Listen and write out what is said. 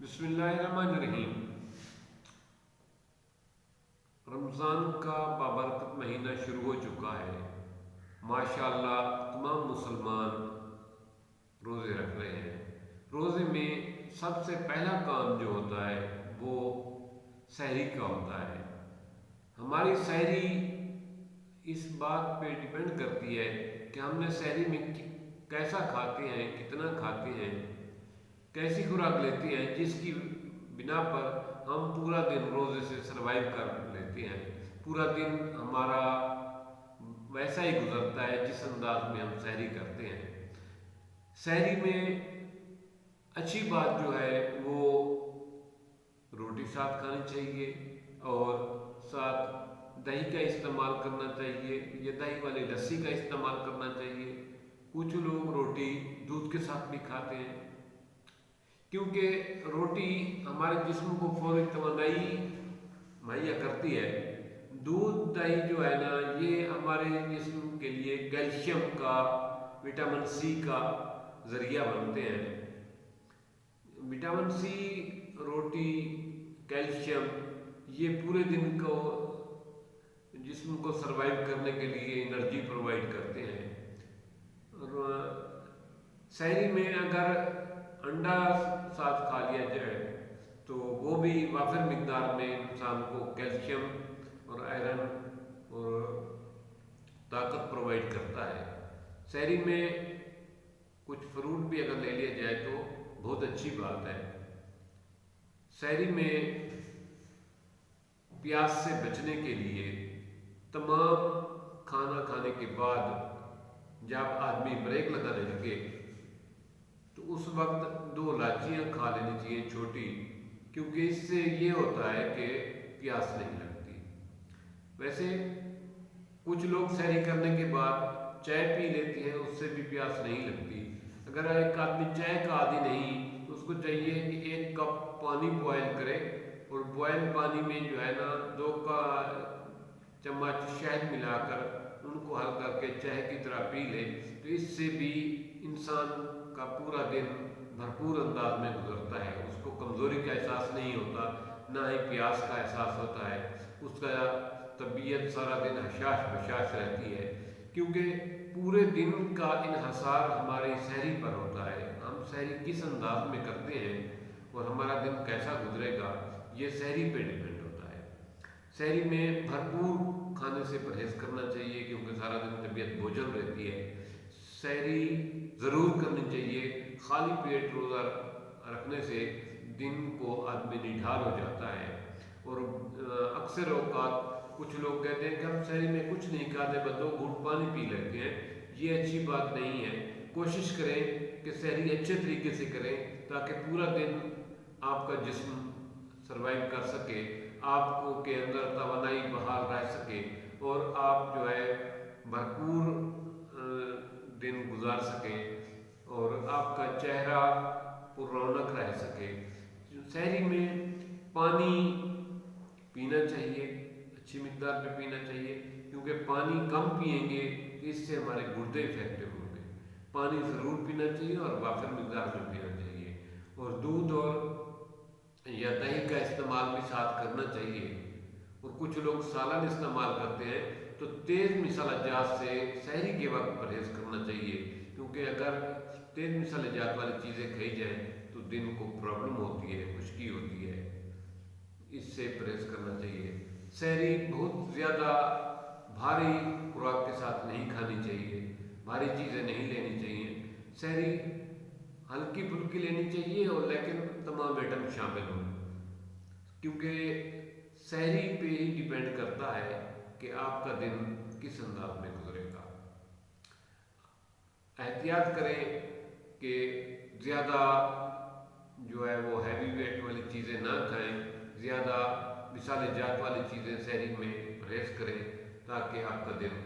बिस्मिल्लाहिर्रहमानिर्रहीम। रमज़ान का बाबरकत महीना शुरू हो चुका है। माशाअल्लाह तमाम मुसलमान रोज़े रख रहे हैं। रोज़े में सबसे पहला काम जो होता है वो सहरी का होता है। हमारी सहरी इस बात पे डिपेंड करती है कि हमने सहरी में कैसा खाते हैं, कितना खाते हैं, कैसी खुराक लेते हैं, जिसकी बिना पर हम पूरा दिन रोज़े से सरवाइव कर लेते हैं। पूरा दिन हमारा वैसा ही गुजरता है जिस अंदाज में हम सहरी करते हैं। सहरी में अच्छी बात जो है वो रोटी साथ खानी चाहिए और साथ दही का इस्तेमाल करना चाहिए या दही वाली लस्सी का इस्तेमाल करना चाहिए। कुछ लोग रोटी दूध के साथ भी खाते हैं, क्योंकि रोटी हमारे जिस्म को फौरी तवानाई मुहैया करती है। दूध दही जो है ना, ये हमारे जिस्म के लिए कैल्शियम का, विटामिन सी का ज़रिया बनते हैं। विटामिन सी, रोटी, कैल्शियम ये पूरे दिन को जिस्म को सरवाइव करने के लिए एनर्जी प्रोवाइड करते हैं। और सहरी में अगर अंडा साथ खा लिया जाए तो वो भी वाफिर मिकदार में इंसान को कैल्शियम और आयरन और ताकत प्रोवाइड करता है। सहरी में कुछ फ्रूट भी अगर ले लिया जाए तो बहुत अच्छी बात है। सहरी में प्यास से बचने के लिए तमाम खाना खाने के बाद जब आदमी ब्रेक लगाने लगे तो उस वक्त 2 इलायचियाँ खा लेनी चाहिए छोटी, क्योंकि इससे ये होता है कि प्यास नहीं लगती। वैसे कुछ लोग सहरी करने के बाद चाय पी लेते हैं, उससे भी प्यास नहीं लगती। अगर एक आदमी चाय का आदी नहीं तो उसको चाहिए कि 1 कप पानी बॉयल करे और बॉयल पानी में जो है ना 2 का चम्मच शहद मिलाकर उनको हल करके चाय की तरह पी ले, तो इससे भी इंसान का पूरा दिन भरपूर अंदाज में गुजरता है। उसको कमज़ोरी का एहसास नहीं होता, ना ही प्यास का एहसास होता है। उसका तबीयत सारा दिन हशाश बशाश रहती है, क्योंकि पूरे दिन का इन्हसार हमारी सहरी पर होता है। हम सहरी किस अंदाज में करते हैं और हमारा दिन कैसा गुजरेगा, ये सहरी पे डिपेंड होता है। सहरी में भरपूर खाने से परहेज़ करना चाहिए, क्योंकि सारा दिन तबीयत बोझल रहती है। सहरी ज़रूर करनी चाहिए। खाली पेट रोज़ा रखने से दिन को आदमी निढाल हो जाता है। और अक्सर औकात कुछ लोग कहते हैं कि हम सहरी में कुछ नहीं खाते, बस 2 घूंट पानी पी लेते हैं। ये अच्छी बात नहीं है। कोशिश करें कि सहरी अच्छे तरीके से करें ताकि पूरा दिन आपका जिस्म सरवाइव कर सके, आपको के अंदर तवानाई बहाल रह सके और आप जो है भरपूर दिन गुजार सकें और आपका चेहरा पुररौनक रह सके। सहरी में पानी पीना चाहिए, अच्छी मिकदार में पीना चाहिए, क्योंकि पानी कम पिएंगे तो इससे हमारे गुर्दे इफेक्टिव होंगे। पानी ज़रूर पीना चाहिए और वाफिर मिकदार में पीना चाहिए। और दूध और या दही का इस्तेमाल भी साथ करना चाहिए। और कुछ लोग सालन इस्तेमाल करते हैं, तो तेज़ मसाला जात से सहरी के वक्त परहेज़ करना चाहिए, क्योंकि अगर तेज़ मसाले जात वाली चीज़ें खाई जाएँ तो दिन को प्रॉब्लम होती है, खुश्की होती है। इससे परहेज़ करना चाहिए। सहरी बहुत ज़्यादा भारी खुराक के साथ नहीं खानी चाहिए, भारी चीज़ें नहीं लेनी चाहिए। सहरी हल्की फुल्की लेनी चाहिए और लेकिन तमाम आइटम शामिल हों, क्योंकि सहरी पे ही डिपेंड करता है कि आपका दिन किस अंदाज में गुजरेगा। एहतियात करें कि ज़्यादा जो है वो हैवी वेट वाली चीज़ें ना खाएं, ज़्यादा मिसाले जात वाली चीज़ें सहरी में परहेज़ करें ताकि आपका दिन